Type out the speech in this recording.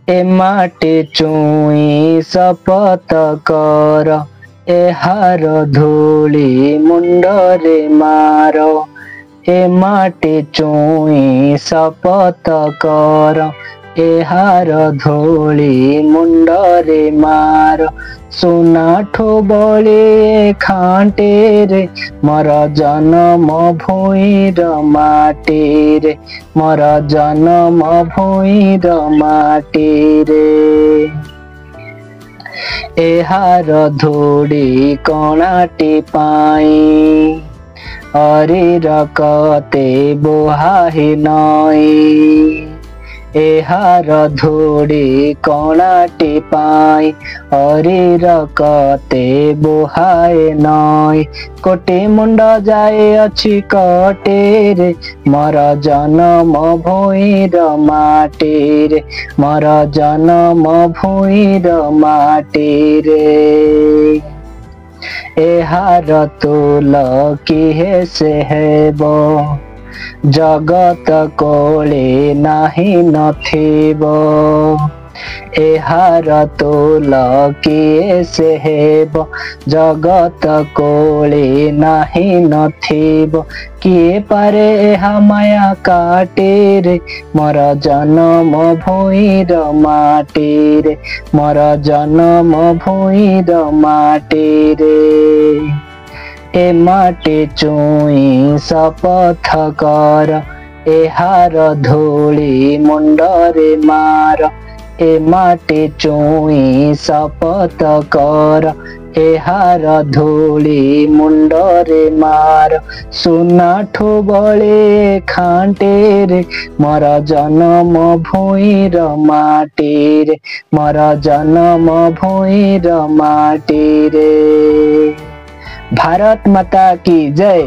ए माटी चुई शपथ कर, एहार धूली मुंडरे मार। ए माटी चुई शपथ कर, एहार धूली मुंडरे मार। सुना ठोबले खांटे रे, मोर जन्म भूइर माटी रे, मोर जन्म भूइर माटी रे। एहार धूड़ी कणाटी पाई, अरीर कते बोहाही नई। एहार धूड़ी कणाटी पाई, अरीर कते बोहाए नई। कोटी मुंड जाए अछि कटे रे, मोर जन्म भूइर माटी रे, मोर जन्म भूइर माटी रे। एहार तुल किहे से हेबो, जगत कोले नाही नथिबो। एहार तुल किए से हेबो, जगत कोले नाही नथिबो। किए पारे एहा माया काटे रे, मोर जन्म भूइर माटी रे, मोर जन्म भूइर माटी रे। ए माटी चुई शपथ कर, एहार धूली मुंडरे मार। ए माटी चुई शपथ कर, एहार धूली मुंडरे मार। सुना ठोबले खांटे रे, मोर जन्म भूइर माटी रे, मोर जन्म भूइर माटी रे। भारत माता की जय।